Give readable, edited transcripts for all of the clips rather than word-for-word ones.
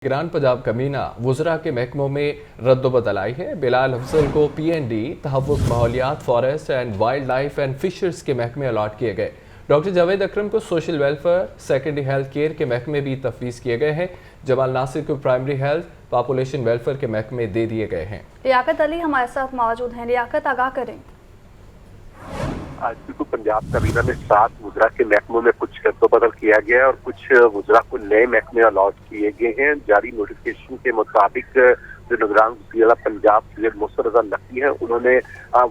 निगरान पंजाब कमीना वुज़रा के महकमों में रद्दोबदल आई है। बिलाल अफजल को PND तहफ़्फ़ुज़ माहौलियात, forest and wildlife and fishers के महकमे अलॉट किए गए। डॉक्टर जावेद अकरम को social welfare, secondary health care के महकमे भी तफवीज़ किए गए हैं। जमाल नासिर को प्राइमरी हेल्थ, पॉपुलेशन वेलफेयर के महकमे दे दिए गए हैं। लियाकत अली हमारे साथ मौजूद हैं। लियाकत, आगाह करें। आज बिल्कुल पंजाब कबीना में 7 वुज़रा के महकमों में कुछ रद्दोबदल किया गया है और कुछ वुज़रा को नए महकमे अलॉट किए गए हैं। जारी नोटिफिकेशन के मुताबिक जो निगरान वज़ीर पंजाब सैयद मुसर्रर रज़ा नकवी है, उन्होंने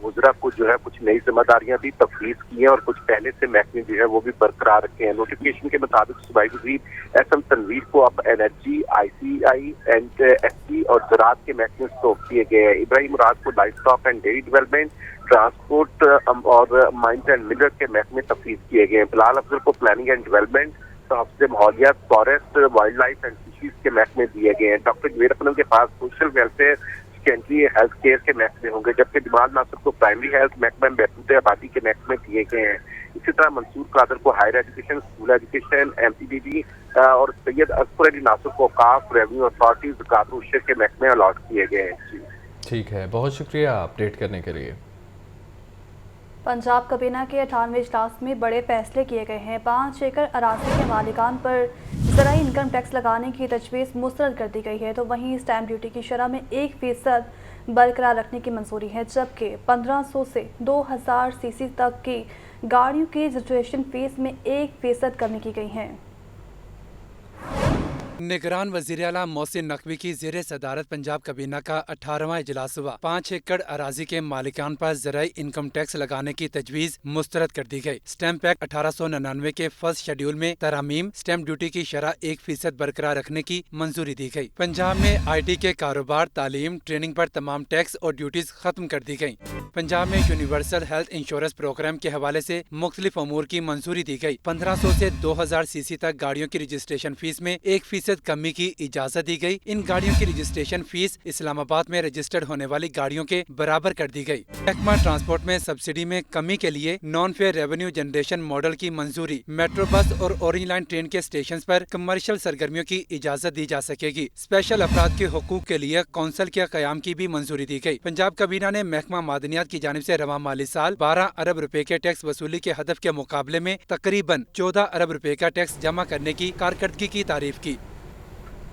वुज़रा को जो है कुछ नई जिम्मेदारियां भी तफवीज़ की हैं और कुछ पहले से महकमे जो है वो भी बरकरार रखे हैं। नोटिफिकेशन के मुताबिक सूबाई वज़ीर SM तनवीर को अब एनर्जी, ICI एंड SC और ज़राअत के महकमे सौंप दिए गए हैं। इब्राहिम मुराद को livestock and dairy development, transport और माइंस एंड मिनरल के महकमे तफवीज़ किए गए हैं। बिलाल अफजल को प्लानिंग एंड डेवलपमेंट, तहफ़्फ़ुज़ माहौलियात, forest, wildlife and fisheries के महकमे दिए गए हैं। डॉक्टर जावेद अकरम के पास social welfare, secondary health care के महकमे होंगे, जबकि जमाल नासिर को प्राइमरी हेल्थ महकमा, बहबूद आबादी के महकमे दिए गए हैं। इसी तरह मंसूर कादर को higher education, school education, MPDD और सैयद अजफर अली नासिर को औकाफ, रेवेन्यू अथॉरिटी, ज़कात और उशर के महकमे अलॉट किए गए हैं। ठीक है, बहुत शुक्रिया अपडेट करने के लिए। पंजाब कबीना के 98वें इजलास में बड़े फैसले किए गए हैं। 5 एकड़ अराजी के मालिकान पर ज़राई इनकम टैक्स लगाने की तजवीज़ मुस्तरद कर दी गई है, तो वहीं स्टैम्प ड्यूटी की शरह में 1% बरकरार रखने की मंजूरी है, जबकि 1500 से 2000 CC तक की गाड़ियों की रजिस्ट्रेशन फीस में 1% कमी की गई है। निगरान वज़ीर आला मोहसिन नकवी की ज़ेरे सदारत पंजाब कबीना का 18वां इजलास हुआ। 5 एकड़ अराजी के मालिकान पर ज़राई इनकम टैक्स लगाने की तजवीज़ मुस्तरद कर दी गई। स्टैम्प एक्ट 1899 के फर्स्ट शेड्यूल में तरमीम, स्टैम्प ड्यूटी की शरह 1% बरकरार रखने की मंजूरी दी गई। पंजाब में IT के कारोबार, तालीम, ट्रेनिंग पर तमाम टैक्स और ड्यूटीज खत्म कर दी गयी। पंजाब में यूनिवर्सल हेल्थ इंश्योरेंस प्रोग्राम के हवाले से मुख्तलिफ अमूर की मंजूरी दी गई। 1500 से 2000 CC तक गाड़ियों की रजिस्ट्रेशन फीस में 1% कमी की इजाजत दी गई। इन गाड़ियों की रजिस्ट्रेशन फीस इस्लामाबाद में रजिस्टर्ड होने वाली गाड़ियों के बराबर कर दी गई। महकमा ट्रांसपोर्ट में सब्सिडी में कमी के लिए non fair revenue generation model की मंजूरी। मेट्रो बस और ऑरेंज लाइन ट्रेन के स्टेशन पर कमर्शियल सरगर्मियों की इजाजत दी जा सकेगी। स्पेशल अफराद के हुकूक के लिए कौंसल के कयाम की भी मंजूरी दी गई। पंजाब कबीना ने महकमा मादनियात की जानिब से रवा माली साल 12 अरब रुपए के टैक्स वसूली के हदफ के मुकाबले में तकरीबन 14 अरब रुपए का टैक्स जमा करने की कारकर्दगी की तारीफ की।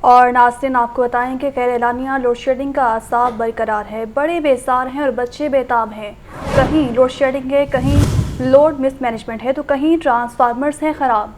और नाज़रीन, आपको बताएं कि गैर एलानिया लोड शेडिंग का आसाब बरकरार है। बड़े बेसार हैं और बच्चे बेताब हैं। कहीं लोड शेडिंग है, कहीं लोड मिसमैनेजमेंट है, तो कहीं ट्रांसफार्मर्स हैं ख़राब।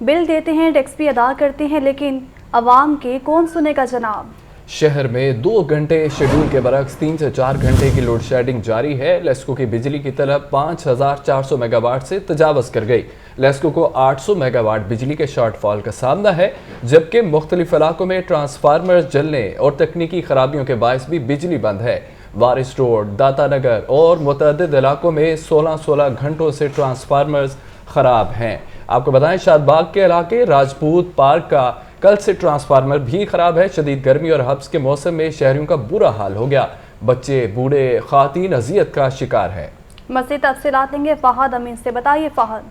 बिल देते हैं, टैक्स भी अदा करते हैं, लेकिन आवाम के कौन सुनेगा जनाब। शहर में 2 घंटे शेड्यूल के बरक्स 3 से 4 घंटे की लोड शेडिंग जारी है। लेस्को की बिजली की तलब 5400 मेगावाट से तजावज़ कर गई। लेस्को को 800 मेगावाट बिजली के शॉर्टफॉल का सामना है, जबकि मुख्तलिफ इलाकों में ट्रांसफार्मर जलने और तकनीकी खराबियों के बायस भी बिजली बंद है। वारिस रोड, दाता नगर और मुतअद्दिद इलाकों में 16 घंटों से ट्रांसफार्मर्स खराब हैं। आपको बताएं, शादबाग के इलाके राजपूत पार्क का कल से ट्रांसफार्मर भी खराब है। शदीद गर्मी और हब्स के मौसम में शहरियों का बुरा हाल हो गया। बच्चे, बूढ़े, खातीन अजियत का शिकार है। मज़ीद तफसीलात लेंगे फ़हद अमीन से। बताइए फ़हद।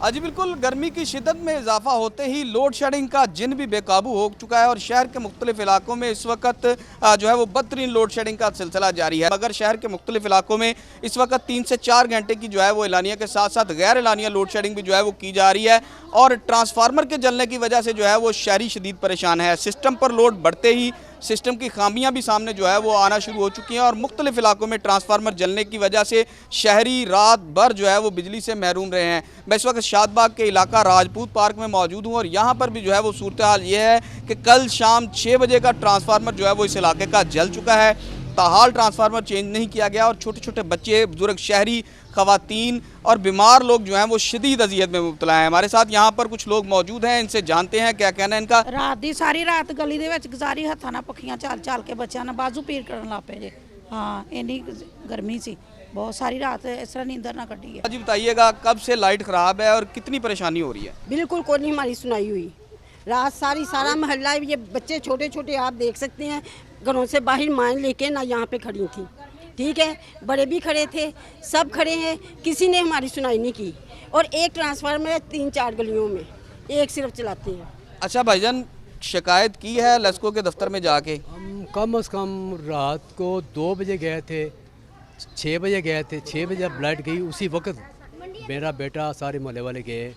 जी बिल्कुल, गर्मी की शिद्दत में इजाफा होते ही लोड शेडिंग का जिन भी बेकाबू हो चुका है और शहर के मुख्तलिफ इलाकों में इस वक्त जो है वो बदतरीन लोड शेडिंग का सिलसिला जारी है। मगर शहर के मुख्तलिफ इलाकों में इस वक्त 3 से 4 घंटे की जो है वो एलानिया के साथ साथ गैर एलानिया लोड शेडिंग भी जो है वो की जा रही है और ट्रांसफार्मर के जलने की वजह से जो है वो शहरी शदीद परेशान है। सिस्टम पर लोड बढ़ते ही सिस्टम की खामियां भी सामने जो है वो आना शुरू हो चुकी हैं और मुख्तलिफ इलाकों में ट्रांसफार्मर जलने की वजह से शहरी रात भर जो है वो बिजली से महरूम रहे हैं। मैं इस वक्त शादबाग के इलाका राजपूत पार्क में मौजूद हूँ और यहाँ पर भी जो है वो सूरत हाल ये है कि कल शाम 6 बजे का ट्रांसफार्मर जो है वो इस इलाके का जल चुका है। ताहाल ट्रांसफार्मर चेंज नहीं किया गया और छोटे छोटे बच्चे, बुजुर्ग, शहरी, खवातीन और बीमार लोग जो हैं वो शदीद अजियत में मुब्तला हैं। हमारे साथ यहाँ पर कुछ लोग मौजूद हैं, इनसे जानते हैं क्या कहना है इनका। रात दी सारी रात गली दे विच गुजारी, हत्थां नाल पखियां चाल चाल के बच्चों ने बाजू पीड़ करन लग पे जे। हाँ, इन्नी गर्मी सी, बहुत सारी रात इस तरह नींदर ना कटी है। जी बताइएगा, कब से लाइट ख़राब है और कितनी परेशानी हो रही है? बिल्कुल कोई नहीं हमारी सुनाई हुई। रात सारा मोहल्ला, ये बच्चे छोटे छोटे आप देख सकते हैं, घरों से बाहर माएँ लेके ना यहाँ पे खड़ी थी। ठीक है, बड़े भी खड़े थे, सब खड़े हैं, किसी ने हमारी सुनाई नहीं की। और एक ट्रांसफार्मर है 3-4 गलियों में, एक सिर्फ चलाते हैं। अच्छा भाईजान, शिकायत की है लेस्को के दफ्तर में जाके? हम कम से कम रात को 2 बजे गए थे, 6 बजे गए थे। 6 बजे जब लाइट गई उसी वक्त मेरा बेटा सारे मोहल्ले वाले गए।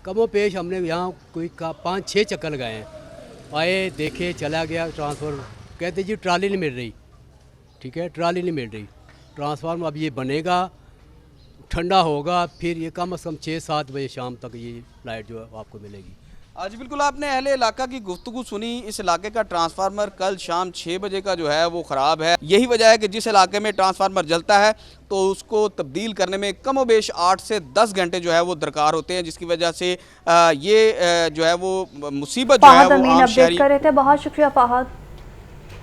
कमो पेश हमने यहाँ कोई 5-6 चक्कर लगाए हैं। आए देखे चला गया ट्रांसफार्मर, कहते जी ट्राली नहीं मिल रही। ठीक है, ट्राली नहीं मिल रही। ट्रांसफार्मर अब ये बनेगा, ठंडा होगा, फिर ये कम से कम 6-7 बजे शाम तक ये लाइट जो है आपको मिलेगी। आज बिल्कुल आपने अहले इलाका की गुफ्तगू सुनी। इस इलाके का ट्रांसफार्मर कल शाम 6 बजे का जो है वो ख़राब है। यही वजह है कि जिस इलाके में ट्रांसफार्मर जलता है तो उसको तब्दील करने में कमोबेश 8 से 10 घंटे जो है वो दरकार होते हैं, जिसकी वजह से ये जो है वो मुसीबत जो है वो आम शहरी। कर रहे थे। बहुत शुक्रिया फहद।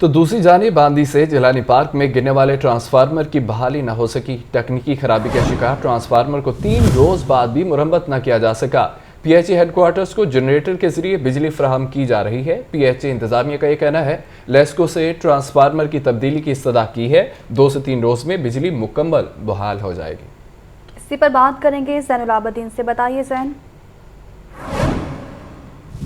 तो दूसरी जानिब बांदी से जिलानी पार्क में गिरने वाले ट्रांसफार्मर की बहाली न हो सकी। तकनीकी खराबी के शिकार ट्रांसफार्मर को 3 रोज बाद भी मुरम्मत न किया जा सका। पीएचई हेडक्वार्टर्स को जनरेटर के जरिए बिजली फराहम की जा रही है। पीएचई इंतजामिया का यह कहना है लेस्को से ट्रांसफार्मर की तब्दीली की इस्तदा की है। 2 से 3 रोज में बिजली मुकम्मल बहाल हो जाएगी। इसी पर बात करेंगे ज़ैनुल आबदीन से। बताइए ज़ैन।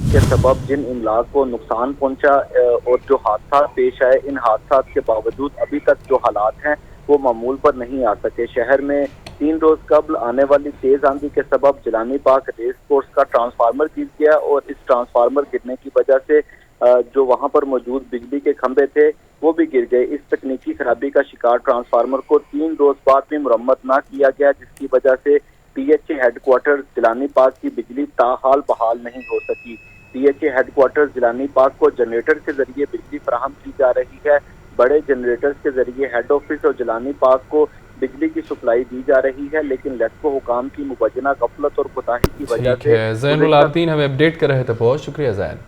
के सबब जिन इमलाक को नुकसान पहुंचा और जो हादसा पेश आए, इन हादसा के बावजूद अभी तक जो हालात हैं वो मामूल पर नहीं आ सके। शहर में 3 रोज कबल आने वाली तेज आंधी के सबब जिलानी पार्क रेस कोर्स का ट्रांसफार्मर गिर गया और इस ट्रांसफार्मर गिरने की वजह से जो वहां पर मौजूद बिजली के खंभे थे वो भी गिर गए। इस तकनीकी खराबी का शिकार ट्रांसफार्मर को 3 रोज बाद भी मुरम्मत ना किया गया, जिसकी वजह से पीएचए हेडक्वार्टर जिलानी पार्क की बिजली ताहाल बहाल नहीं हो सकी। पीएचए हेडक्वार्टर जिलानी पार्क को जनरेटर के जरिए बिजली फराहम की जा रही है। बड़े जनरेटर्स के जरिए हेड ऑफिस और जिलानी पार्क को बिजली की सप्लाई दी जा रही है, लेकिन लेस्को हुकाम की मुबज्जना गफलत और कोताही की वजह से। ज़ैनुल आबदीन हमें अपडेट कर रहे थे, बहुत शुक्रिया ज़ैन।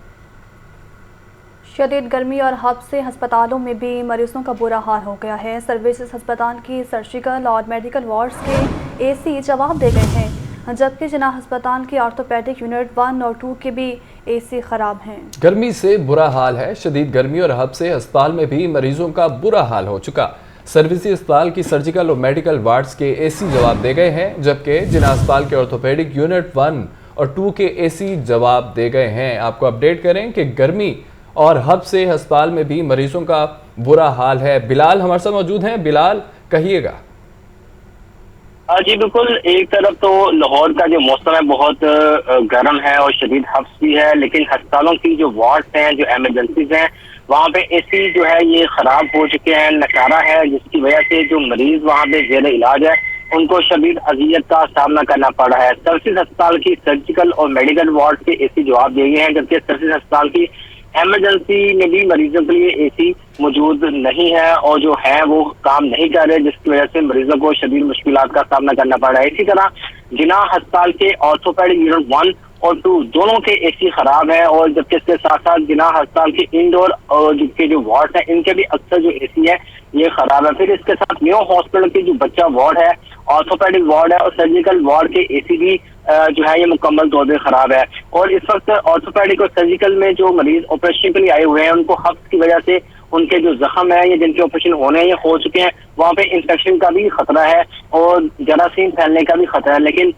शदीद गर्मी और हब से अस्पतालों में भी मरीजों का बुरा हाल हो गया है। सर्विसेज अस्पताल की सर्जिकल और मेडिकल वार्ड्स के एसी जवाब दे गए हैं, जबकि जिनाह अस्पताल की ऑर्थोपेडिक यूनिट 1 और 2 के भी एसी खराब हैं। गर्मी से बुरा हाल है। शदीद गर्मी और हब से अस्पताल में भी मरीजों का बुरा हाल हो चुका। सर्विसी अस्पताल की सर्जिकल और मेडिकल वार्ड्स के एसी जवाब दे गए हैं, जबकि जिनाह अस्पताल के ऑर्थोपेडिक यूनिट 1 और 2 के एसी जवाब दे गए हैं। आपको अपडेट करें कि गर्मी और हब से अस्पताल में भी मरीजों का बुरा हाल है। बिलाल हमारे साथ मौजूद हैं। बिलाल, कहिएगा। जी बिल्कुल, एक तरफ तो लाहौर का जो मौसम है बहुत गर्म है और शदीद हब्स भी है, लेकिन अस्पतालों की जो वार्ड्स हैं, जो एमरजेंसीज हैं, वहाँ पे एसी जो है ये खराब हो चुके हैं, नकारा है, जिसकी वजह से जो मरीज वहाँ पे जेर इलाज है उनको शदीद अजियत का सामना करना पड़ रहा है। सर्विस अस्पताल की सर्जिकल और मेडिकल वार्ड के एसी जवाब दिए गए हैं, जबकि सर्विस अस्पताल की एमरजेंसी में भी मरीजों के लिए एसी मौजूद नहीं है और जो है वो काम नहीं कर रहे, जिसकी वजह से मरीजों को शदीद मुश्किलात का सामना करना पड़ रहा है। इसी तरह जिनाह अस्पताल के ऑर्थोपेडिक यूनिट 1 और 2 दोनों के एसी खराब है, और जबकि इसके साथ साथ जिनाह अस्पताल के इंडोर और के जो वार्ड है इनके भी अक्सर जो एसी है ये खराब है। फिर इसके साथ न्यू हॉस्पिटल की जो बच्चा वार्ड है, ऑर्थोपेडिक वार्ड है और सर्जिकल वार्ड के एसी भी जो है ये मुकम्मल तौर पर खराब है। और इस वक्त ऑर्थोपेडिक और सर्जिकल में जो मरीज ऑपरेशन के लिए आए हुए हैं उनको हफ्स की वजह से उनके जो जख्म है या जिनके ऑपरेशन होने हैं ये हो चुके हैं, वहाँ पे इन्फेक्शन का भी खतरा है और जरासीम फैलने का भी खतरा है। लेकिन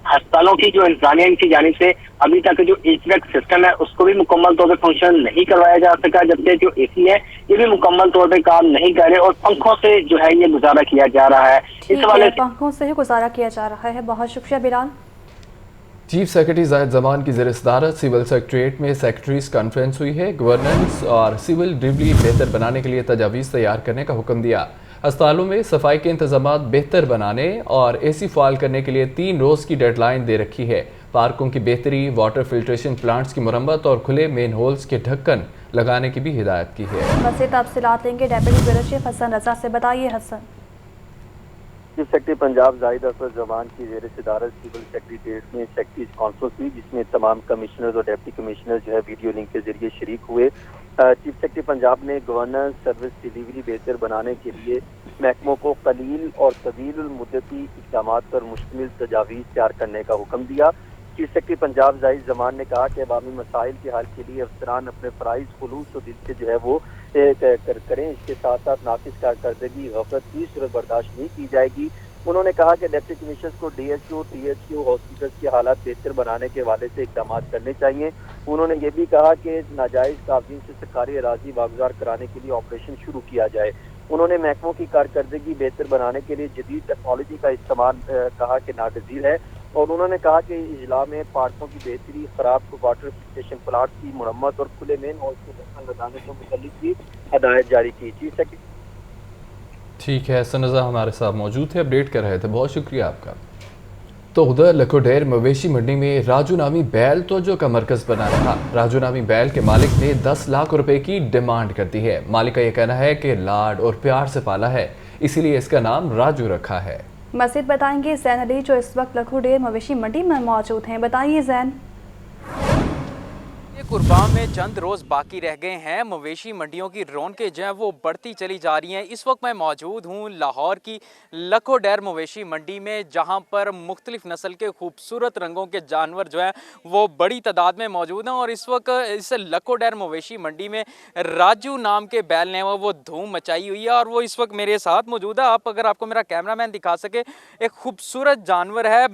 अस्पतालों की जो इंतजामिया इनकी जानिब से अभी तक जो एचवैक सिस्टम है उसको भी मुकम्मल तौर पे फंक्शन नहीं करवाया जा सका, जबकि जो एसी है ये भी मुकम्मल तौर पे काम नहीं कर रहे और पंखों से जो है ये गुजारा किया जा रहा है। इस हवाले से पंखों से ही गुजारा किया जा रहा है। बहुत शुक्रिया बिलाल। चीफ सेक्रेटरी जाहिद जमान की ज़ेर सदारत सिविल सेक्रेटरीट में सेक्रेटरीज कॉन्फ्रेंस हुई है। गवर्नेंस और सिविल डिलीवरी बेहतर बनाने के लिए तजावीज़ तैयार करने का हुक्म दिया। अस्पतालों में सफाई के इंतजामात बेहतर बनाने और एसी फाल करने के लिए 3 रोज़ की डेडलाइन दे रखी है। पार्कों की बेहतरी, वाटर फिल्ट्रेशन प्लांट्स की मरम्मत और खुले मेन होल्स के ढक्कन लगाने की भी हिदायत की है। मज़ीद तफसीलात लेंगे deputy bureau chief Hasan Raza से। बताइए हसन। चीफ सेक्रेटरी पंजाब जाहिद अफरोज जमान की ज़ेर सदारत सिविल सेक्रेटरीट में सेक्रेटरीज कॉन्फ्रेंस हुई, जिसमें तमाम कमिश्नर्स और डिप्टी कमिश्नर जो है वीडियो लिंक के जरिए शरीक हुए। चीफ सेक्रेटरी पंजाब ने गवर्नेंस सर्विस डिलीवरी बेहतर बनाने के लिए महकमों को कलील और तवील मुद्दती इक़दामात पर मुश्तमिल तजावीज़ तैयार करने का हुक्म दिया। चीफ सेक्रेटरी पंजाब जाहिद जमान ने कहा कि अवामी मसाइल के हल के लिए अफसरान अपने फ़राइज़ खुलूस और दिल से जो है वो करें। इसके साथ साथ नाफिज कारकर्दगी गफलत की सूरत बर्दाश्त नहीं की जाएगी। उन्होंने कहा कि डिप्टी कमिश्नर को DHQ, THQ हॉस्पिटल की हालात बेहतर बनाने के हवाले से इकदाम करने चाहिए। उन्होंने ये भी कहा कि नाजायज काबिज से सरकारी अराजी वागुजार कराने के लिए ऑपरेशन शुरू किया जाए। उन्होंने महकमों की कारकर्दगी बेहतर बनाने के लिए जदीद टेक्नोलॉजी का इस्तेमाल कहा कि नागजीर है। और उन्होंने कहा कि इजला में पार्कों की बेहतरी, खराब वाटर फिल्ट्रेशन प्लांट की मरम्मत और खुले मेन हाउस को ढक्कन लगाने को मुतल्लिक भी हदायत जारी की। चीफ सेक्रेटरी ठीक है, सनज़ा हमारे साथ मौजूद थे, अपडेट कर रहे थे, बहुत शुक्रिया आपका। तो उधर लखोडेर मवेशी मंडी में राजू नामी बैल तोजो का मरकज बना रहा। राजू नामी बैल के मालिक ने 10 लाख रुपए की डिमांड कर दी है। मालिक का यह कहना है कि लाड और प्यार से पाला है, इसीलिए इसका नाम राजू रखा है। मज़ीद बताएंगे जैन अली जो इस वक्त लखोडेर मवेशी मंडी में मौजूद हैं। बताइए जैन। कुर्बान में चंद रोज़ बाकी रह गए हैं। मवेशी मंडियों की रौनकें जो हैं वो बढ़ती चली जा रही हैं। इस वक्त मैं मौजूद हूँ लाहौर की लखोडेर मवेशी मंडी में, जहाँ पर मुख्तलिफ नस्ल के खूबसूरत रंगों के जानवर जो हैं वो बड़ी तादाद में मौजूद हैं। और इस वक्त इस लखोडेर मवेशी मंडी में राजू नाम के बैल ने वो धूम मचाई हुई है और वो इस वक्त मेरे साथ मौजूद है। आप अगर आपको मेरा कैमरामैन दिखा सके, एक खूबसूरत जानवर है,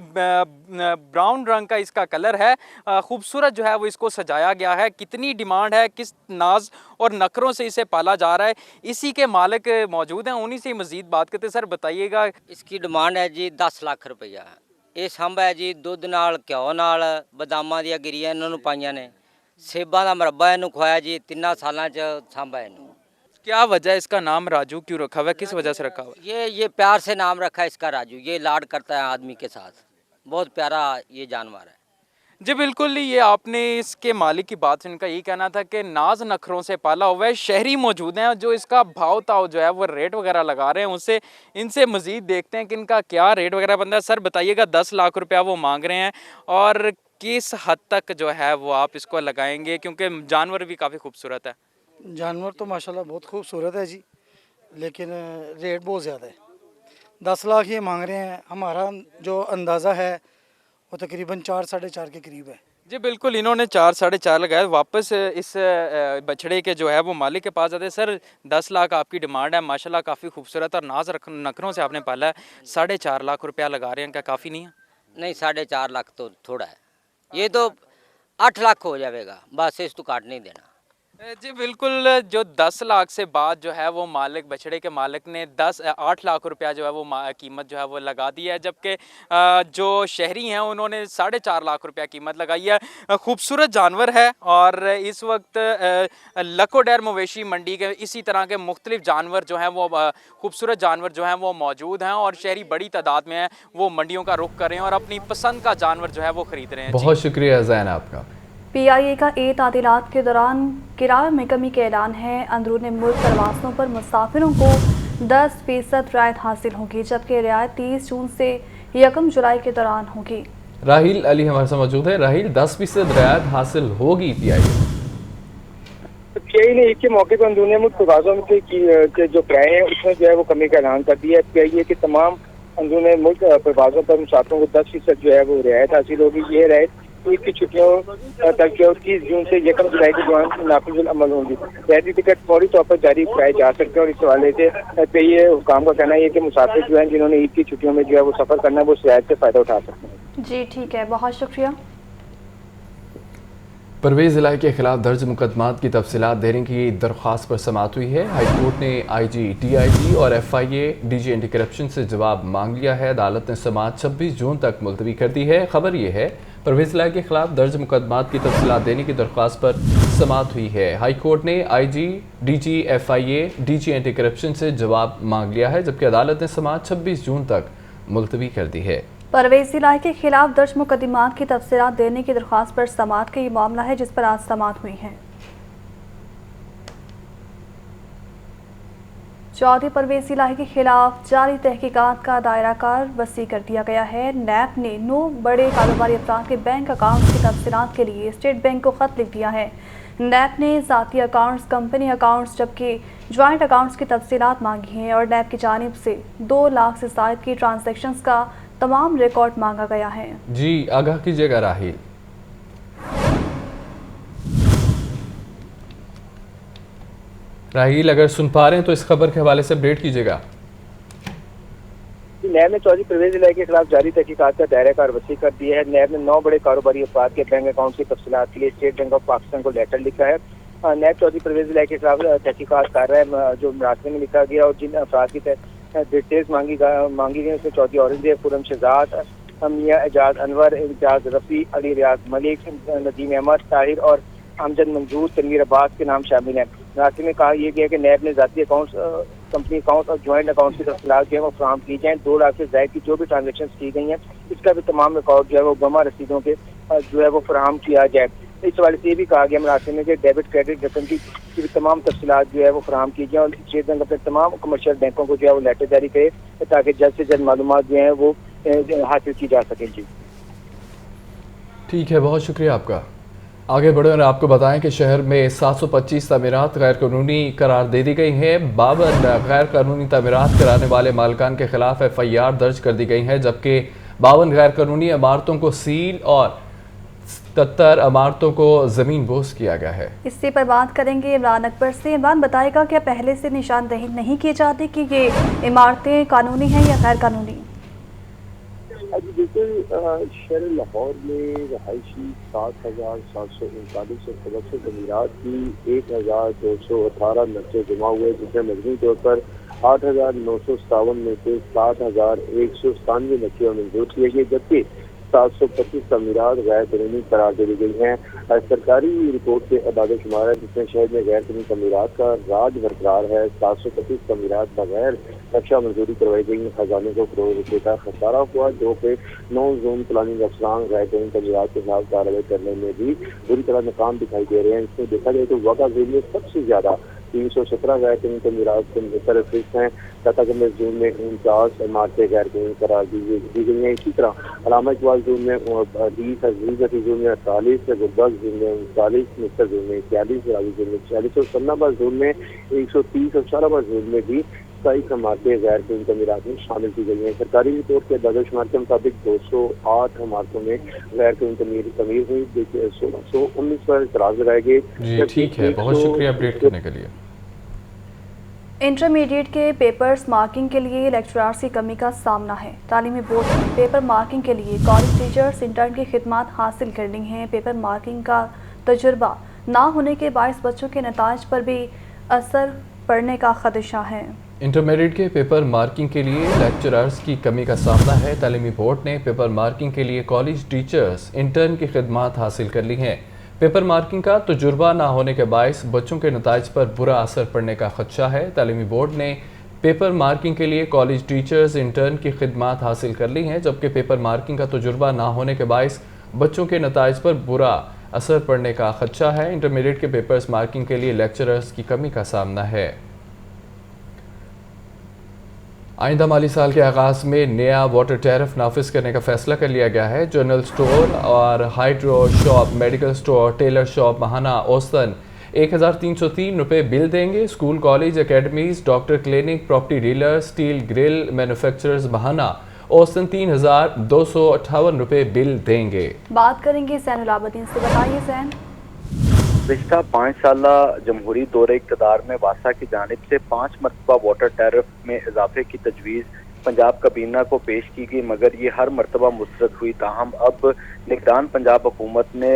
ब्राउन रंग का इसका कलर है, खूबसूरत जो है वो इसको सजाया गया है। कितनी डिमांड है, किस नाज और नखरों से इसे पाला जा रहा है, इसी के मालिक मौजूद हैं, उन्हीं से मजीद बात करते। सर बताइएगा। इसकी डिमांड है जी 10 लाख रुपया। ये संभ है जी दुध नाल, घ्यो नाल, बदामां ਦੀਆਂ ਗਿਰੀਆਂ ਇਹਨਾਂ ਨੂੰ ਪਾਈਆਂ ਨੇ, ਸੇਬਾਂ ਦਾ ਮਰਬਾ ਇਹਨੂੰ ਖਵਾਇਆ जी 3 ਸਾਲਾਂ ਚ ਸੰਭ है ਇਹਨੂੰ। क्या वजह है इसका नाम राजू क्यों रखा हुआ है, किस वजह से रखा हुआ है? ये प्यार से नाम रखा है इसका राजू। ये लाड करता है आदमी के साथ, बहुत प्यारा ये जानवर है जी। बिल्कुल, ये आपने इसके मालिक की बात सुनकर यही कहना था कि नाज नखरों से पाला हुआ है। शहरी मौजूद हैं जो इसका भाव ताव जो है वो रेट वगैरह लगा रहे हैं, उससे इनसे मज़ीद देखते हैं कि इनका क्या रेट वगैरह बनता है। सर बताइएगा, 10 लाख रुपया वो मांग रहे हैं और किस हद तक जो है वो आप इसको लगाएंगे, क्योंकि जानवर भी काफ़ी खूबसूरत है। जानवर तो माशाल्लाह बहुत खूबसूरत है जी, लेकिन रेट बहुत ज़्यादा है। 10 लाख ये मांग रहे हैं। हमारा जो अंदाज़ा है वो तकरीबन 4 साढ़े 4 के करीब है जी। बिल्कुल, इन्होंने 4 साढ़े 4 लगाया। वापस इस बछड़े के जो है वो मालिक के पास आते। सर 10 लाख आपकी डिमांड है, माशाल्लाह काफ़ी खूबसूरत और नाज नखरों से आपने पाला है, 4.5 लाख रुपया लगा रहे हैं, क्या काफ़ी नहीं है? नहीं, 4.5 लाख तो थोड़ा है, ये तो 8 लाख हो जाएगा, बस इस तो काट नहीं देना जी। बिल्कुल, जो 10 लाख से बाद जो है वो मालिक, बछड़े के मालिक ने 8 लाख रुपया जो है वो कीमत जो है वो लगा दी है, जबकि जो शहरी हैं उन्होंने 4.5 लाख रुपया कीमत लगाई है। खूबसूरत जानवर है और इस वक्त लखोडेर मवेशी मंडी के इसी तरह के मुख्तलिफ जानवर जो हैं वो खूबसूरत जानवर जो हैं वो मौजूद हैं और शहरी बड़ी तादाद में हैं, वो मंडियों का रुख कर रहे हैं और अपनी पसंद का जानवर जो है वो ख़रीद रहे हैं। बहुत शुक्रिया जैन आपका। PIA का तातीलात के दौरान किराए में कमी का ऐलान है। अंदरूनी मुल्क प्रवासों पर मुसाफिरों को 10% रियायत हासिल होगी, जबकि रियायत 30 जून से 1 जुलाई के दौरान होगी। राहिल अली हमारे साथ मौजूद है। राहिल, 10% रियायत हासिल होगी PIA ने ईद के मौके पर अंदरूनी मुल्क प्रवासों के जो किराए हैं उसमें जो है वो कमी का ऐलान कर दिया है। PIA के तमाम अंदरूनी मुल्क प्रवासों पर मुसाफिरों को 10% जो है वो रियायत हासिल होगी। ये रियायत ईद की छुट्टियों तक जो 30 जून से 1 जुलाई के दौरान नाफिजुल अमल होंगी। रियायती टिकट फौरी तौर पर जारी कराए जा सकते हैं और इस हवाले से PIA हुकाम का कहना है कि मुसाफिर जो हैं जिन्होंने ईद की छुट्टियों में जो है वो सफ़र करना है वो इस रियायत से फ़ायदा उठा सकते हैं। जी ठीक है, बहुत शुक्रिया। परवेज़ इलाही के खिलाफ दर्ज मुकदमात की तफसीलात देने की दरख्वास्त पर समाअत हुई है। हाई कोर्ट ने IG, DIG और FIA DG एंटी करप्शन से जवाब मांग लिया है। अदालत ने समाअत 26 जून तक मुलतवी कर दी है। खबर यह है, परवेज़ इलाही के खिलाफ दर्ज मुकदमात की तफसीलात देने की दरख्वास्त पर समाअत हुई है। हाई कोर्ट ने IG, DG, FIA DG anti corruption से जवाब मांग लिया है, जबकि अदालत ने समाअत 26 जून तक मुलतवी कर दी है। परवेज़ इलाही के खिलाफ दर्ज मुकदमात की तफसीलात देने की दरख्वास्त पर समाअत का ये मामला है, जिस पर आज समाअत हुई है। चौधरी परवेज़ इलाही के खिलाफ जारी तहकीकात का दायरा कार वसी कर दिया गया है। नैब ने 9 बड़े कारोबारी अफराद के बैंक अकाउंट्स की तफसीलात के लिए स्टेट बैंक को ख़त लिख दिया है। नैब ने ज़ाती अकाउंट्स, कंपनी अकाउंट्स जबकि जॉइंट अकाउंट्स की तफसीलात मांगी हैं और नैब की जानिब से 2 लाख से ज़ायद की ट्रांजैक्शंस का तमाम रिकॉर्ड मांगा गया है। जी आगाह कीजिएगा राहिल। राहिल अगर सुन पा रहे हैं तो इस खबर के हवाले से अपडेट कीजिएगा। नैब ने चौधरी परवेज इलाही के खिलाफ जारी तहकीकात का दायरा कार वसी कर दिया है। नैब ने 9 बड़े कारोबारी अफराद के बैंक अकाउंट की तफसीलात के लिए स्टेट बैंक ऑफ पाकिस्तान को लेटर लिखा है। नैब चौधरी परवेज इलाही के खिलाफ तहकीकात कर रहा है। जो मरासले में लिखा गया और जिन अफराद की डिटेल्स मांगी गई उसमें चौधरी औरंगजेब, खुरम शहजाद, मियां एजाज अनवर, इम्तियाज रफ़ी, अली रियाज मलिक, नदीम अहमद, ताहिर और अमजद मंजूर, तनवीर अब्बास के नाम शामिल हैं। मरासले में कहा यह गया कि नैब ने ज़ाती अकाउंट्स, कंपनी अकाउंट और ज्वाइंट अकाउंट की तफसीलात जो है वो फराहम की जाएँ। 2 लाख से ज़ायद की जो भी ट्रांजेक्शन की गई हैं इसका भी तमाम रिकॉर्ड जो है वो गमा रसीदों के जो है वो फराहम किया जाए। इस हवाले से ये भी कहा गया मरासले में कि डेबिट क्रेडिट रकम की भी तमाम तफसीलात जो है वो फराहम की जाए और स्टेट बैंक अपने तमाम कमर्शियल बैंकों को जो है वो लेटर जारी करे ताकि जल्द से जल्द मालूमात जो हैं वो हासिल की जा सकें। जी ठीक है, बहुत शुक्रिया आपका। आगे बढ़े और आपको बताएं कि शहर में 725 तमीरात गैर कानूनी करार दे दी गई हैं। 52 गैर कानूनी तमीरात कराने वाले मालिकान के खिलाफ FIR दर्ज कर दी गई है, जबकि 52 गैर कानूनी इमारतों को सील और 77 इमारतों को ज़मीन बोस किया गया है। इसी पर बात करेंगे इमरान अकबर से। इमरान बताएगा क्या पहले से निशानदेही नहीं की जाती कि ये इमारतें कानूनी हैं या गैर कानूनी? अभी बिल्कुल शहर लाहौर में रहायशी 7,739 और कमर्शियल तमीरात की 1,218 नक्शे जमा हुए, जिसमें मजमूई तौर पर 8,957 में से 7,197 नक्शे मंजूर किए गए, जबकि 725 तमीरात गैर कानूनी करार दे दी गई हैं। सरकारी रिपोर्ट से अदाद शुमार है जिसमें शहर में गैर कानूनी तमीरात का राज बरकरार है। 725 तमीरात बगैर नक्शा मंजूरी करवाई गई। खजाने को करोड़ रुपये का खसारा हुआ। 2 पे 9 जोन प्लानिंग अफसरान गैर कानूनी तमीरात के खिलाफ कार्रवाई करने में भी बुरी तरह नाकाम दिखाई दे रहे हैं। इसमें देखा जाए तो वाक़ा में सबसे ज्यादा 317 गैर कानूनी तमीरात के मुतरफ़ हैं। तथा जोन में 49 इमारतें गैर कानूनी करार दी गई हैं। इसी तरह अलामा इकबाल जोन में 20, अजीज़ जोन में 48, गुरबज जोन में 39, मिस्टर जोन में 41, रावी जोन में 46 और सन्नाबाद जोन में 130 और शाहबाद जोन में भी 27 इमारतें गैर कानूनी तमीरात में शामिल की गई हैं। सरकारी रिपोर्ट के दादा शुमार के मुताबिक 208 इमारतों में गैर कानूनी तमीर हुई। 1619 पर इतराज़ लगाए गए। जी ठीक है, बहुत शुक्रिया अपडेट करने के लिए। इंटरमीडिएट के पेपर्स मार्किंग के लिए लेक्चरर्स की कमी का सामना है। तालीमी बोर्ड ने पेपर मार्किंग के लिए कॉलेज टीचर्स इंटर्न की खिदमत हासिल करनी है। पेपर मार्किंग का तजुर्बा ना होने के बायस बच्चों के नताज पर भी असर पड़ने का खदशा है। इंटरमीडिएट के पेपर मार्किंग के लिए लेक्चरर्स की कमी का सामना है। तालीमी बोर्ड ने पेपर मार्किंग के लिए कॉलेज टीचर्स इंटर्न की खिदमत हासिल कर ली हैं। पेपर मार्किंग का तजुर्बा ना होने के बायस बच्चों के नताज पर बुरा असर पड़ने का खदशा है। तालीमी बोर्ड ने पेपर मार्किंग के लिए कॉलेज टीचर्स इंटर्न की खिदमत हासिल कर ली हैं, जबकि पेपर मार्किंग का तजुर्बा ना होने के बायस बच्चों के नताज पर बुरा असर पड़ने का खदशा है। इंटरमीडिएट के पेपर्स मार्किंग के लिए लेक्चरर्स की कमी का सामना है। आइंदा माली साल के आगाज़ में नया वाटर टैरिफ नाफिज करने का फैसला कर लिया गया है। जनरल स्टोर और hydro shop, medical store, tailor shop माहाना औसतन 1,303 रुपये बिल देंगे। School, college, academies, doctor clinic, property dealer, steel grill manufacturers माहाना औसतन 3,258 रुपये बिल देंगे। बात करेंगे सैनुल आबदीन से। बताइए सैन। पिछला 5 साल जमहूरी दौरे इक़्तिदार में वासा की जानिब से 5 मरतबा वाटर टैरिफ में इजाफे की तजवीज़ पंजाब काबीना को पेश की गई, मगर ये हर मरतबा मुस्तरद हुई। ताहम अब निगरान पंजाब हुकूमत ने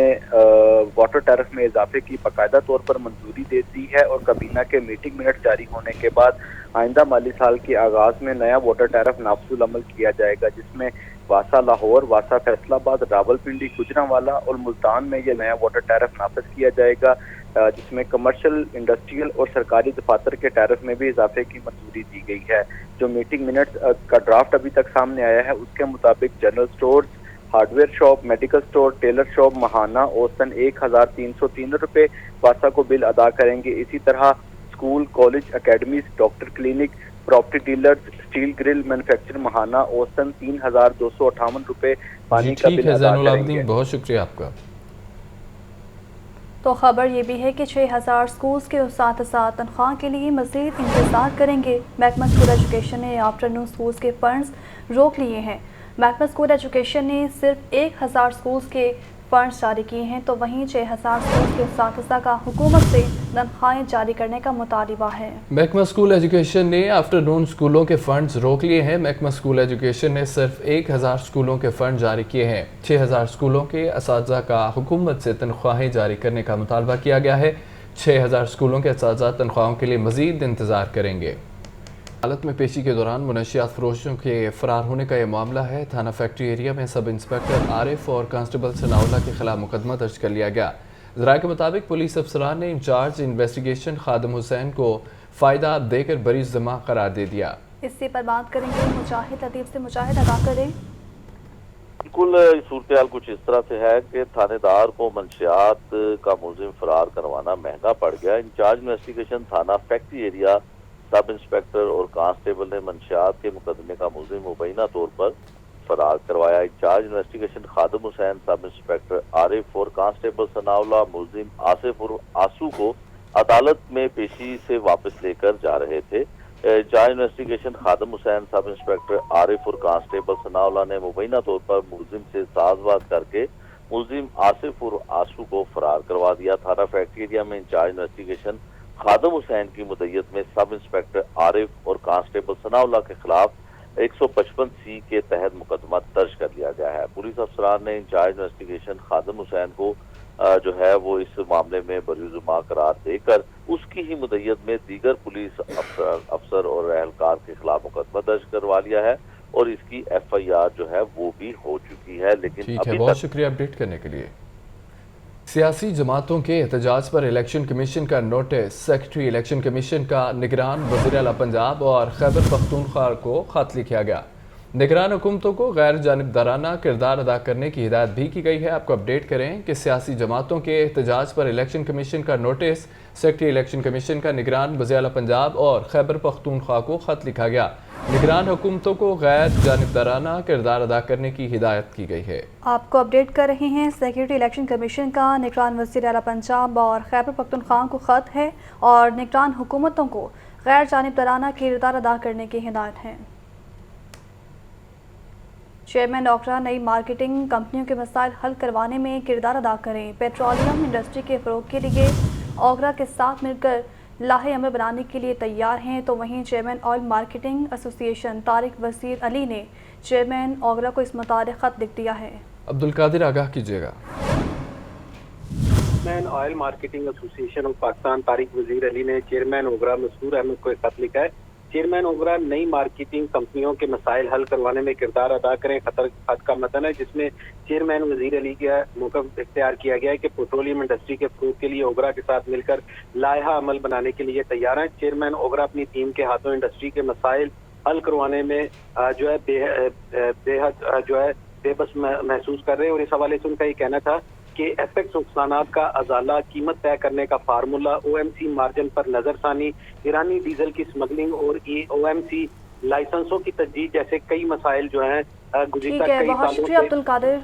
वाटर टैरिफ में इजाफे की बाकायदा तौर पर मंजूरी दे दी है और काबीना के मीटिंग मिनट जारी होने के बाद आइंदा माली साल के आगाज़ में नया वाटर टैरिफ नाफिजुल अमल किया जाएगा, जिसमें वासा लाहौर, वासा फैसलाबाद, रावलपिंडी, गुजरांवाला और मुल्तान में यह नया वाटर टैरिफ नाफिज किया जाएगा, जिसमें कमर्शियल, इंडस्ट्रियल और सरकारी दफातर के टैरिफ में भी इजाफे की मंजूरी दी गई है। जो मीटिंग मिनट्स का ड्राफ्ट अभी तक सामने आया है उसके मुताबिक general stores, hardware shop, medical store, tailor shop माहाना औसतन 1,303 रुपये वासा को बिल अदा करेंगे। इसी तरह school, college, academies, doctor clinic, property dealers, steel grill manufacture माहाना औसतन 3,258 रुपये पानी का बिल अदा करेंगे। बहुत शुक्रिया आपका। तो खबर ये भी है कि 6,000 स्कूल्स के उस्ताद तनख्वाह के लिए मज़ीद इंतज़ार करेंगे। महकमा स्कूल एजुकेशन ने आफ्टरनून स्कूल्स के फंड्स रोक लिए हैं। महकमा स्कूल एजुकेशन ने सिर्फ 1,000 स्कूल्स के फंड्स जारी किए हैं, तो वहीं 6000 स्कूल के साथ का हुकूमत से तनख्वाहें जारी करने का मुतालिबा है। महकमा स्कूल एजुकेशन ने आफ्टरनून स्कूलों के फंड्स रोक लिए हैं। महकमा स्कूल एजुकेशन ने सिर्फ 1000 स्कूलों के फंड जारी किए हैं। 6000 स्कूलों के असातिज़ा का हुकूमत से तनख्वाहें जारी करने का मुतालबा किया गया है। 6000 स्कूलों के असातिज़ा तनख्वाहों के लिए मज़ीद इंतज़ार करेंगे। अदालत में पेशी के दौरान मुनशियात फरोशों के फरार होने का यह मामला है। थाना फैक्ट्री एरिया में सब इंस्पेक्टर आरिफ और कांस्टेबल सनाउल्लाह के खिलाफ मुकदमा दर्ज कर लिया गया। ज़राए के मुताबिक पुलिस अफसरान ने इंचार्ज इन्वेस्टिगेशन खादिम हुसैन को फ़ायदा देकर बरी ज़िम्मा करार दे दिया। इसी पर बात करेंगे मुजाहिद लतीफ़ से। मुजाहिद, अदा करें। बिल्कुल, सूरत हाल कुछ इस तरह से है कि थानेदार को मंशियात का मुलजिम फरार करवाना महंगा पड़ गया। इंचार्ज इन्वेस्टिगेशन थाना फैक्ट्री एरिया सब इंस्पेक्टर और कांस्टेबल ने मंशियात के मुकदमे का मुलजिम मुबैना तौर पर फरार करवाया। इंचार्ज इन्वेस्टिगेशन खादिम हुसैन, सब इंस्पेक्टर आरिफ और कांस्टेबल सनाउल्लाह मुलजिम आसिफ और आसू को अदालत में पेशी से वापस लेकर जा रहे थे। इंचार्ज इन्वेस्टिगेशन खादिम हुसैन, सब इंस्पेक्टर आरिफ और कांस्टेबल सनाउल्लाह ने मुबैना तौर पर मुलजिम से साजबाज करके मुलजिम आसिफ और आसू को फरार करवा दिया। थाना फैक्ट्री एरिया में इंचार्ज इन्वेस्टिगेशन खादिम हुसैन की मुद्दत में सब इंस्पेक्टर आरिफ और कांस्टेबल सनाउल्लाह के खिलाफ 155C के तहत मुकदमा दर्ज कर लिया गया है। पुलिस अफसरान ने इंचार्ज इन्वेस्टिगेशन खादिम हुसैन को जो है वो इस मामले में बरी-ज़िम्मा करार देकर उसकी ही मुद्दत में दीगर पुलिस अफसर और एहलकार के खिलाफ मुकदमा दर्ज करवा लिया है और इसकी FIR जो है वो भी हो चुकी है। लेकिन ठीक है, बहुत शुक्रिया अपडेट करने के लिए। सियासी जमातों के एहतजाज पर इलेक्शन कमीशन का नोटिस। सेक्रेटरी इलेक्शन कमीशन का निगरान वज़ीर आला पंजाब और खैबर पख्तूनख्वा को खत लिखा गया। निगरान हुकूमतों को गैर जानिबदाराना किरदार अदा करने की हिदायत भी की गई है। आपको अपडेट करें कि सियासी जमातों के एहतजाज पर इलेक्शन कमीशन का नोटिस सेक्रेटरी इलेक्शन कमीशन का निगरान वज़ीर आला पंजाब और खैबर पख्तूनख्वा को खत लिखा गया। निगरान हुकूमतों को गैर जानिबदाराना किरदार अदा करने की हिदायत की गई है। आपको अपडेट कर रहे हैं, सेक्रेटरी इलेक्शन कमीशन का निगरान वज़ीर आला पंजाब और खैबर पख्तूनख्वा को खत है और निगरान हुकूमतों को गैर जानिबदाराना किरदार अदा करने की हिदायत है। चेयरमैन ओगरा नई मार्केटिंग कंपनियों के मसाइल हल करवाने में किरदार अदा करें। पेट्रोलियम इंडस्ट्री के फ़रोग के लिए ओगरा के साथ मिलकर लाहे अमल बनाने के लिए तैयार हैं। तो वहीं chairman oil marketing association Tariq Waseer Ali ने चेयरमैन ओगरा को इस मुताबिक खत लिख दिया है। अब्दुल कादिर, आगाह कीजिएगा। Chairman oil marketing association of Pakistan Tariq वजीर अली ने चेयरमैन ओगरा मसूर अहमद को एक खत लिखा है। चेयरमैन ओगरा नई मार्केटिंग कंपनियों के मसाइल हल करवाने में किरदार अदा करें। खत का मतन है जिसमें चेयरमैन वजीर अली का मौक़िफ़ इख्तियार किया गया है कि पेट्रोलियम इंडस्ट्री के फ़रोग़ के लिए ओगरा के साथ मिलकर लायहा अमल बनाने के लिए तैयार हैं। चेयरमैन ओगरा अपनी टीम के हाथों इंडस्ट्री के मसाइल हल करवाने में जो है बेहद जो है बेबस महसूस कर रहे हैं और इस हवाले से उनका ये कहना था कि एपेक्स नुकसानात का अजाला, कीमत तय करने का फार्मूला, OMC मार्जिन पर नजरसानी, ईरानी डीजल की स्मगलिंग और OMC लाइसेंसों की तजदीद जैसे कई मसाइल जो हैं गुज़िश्ता कई सालों से। अब्दुल कादिर।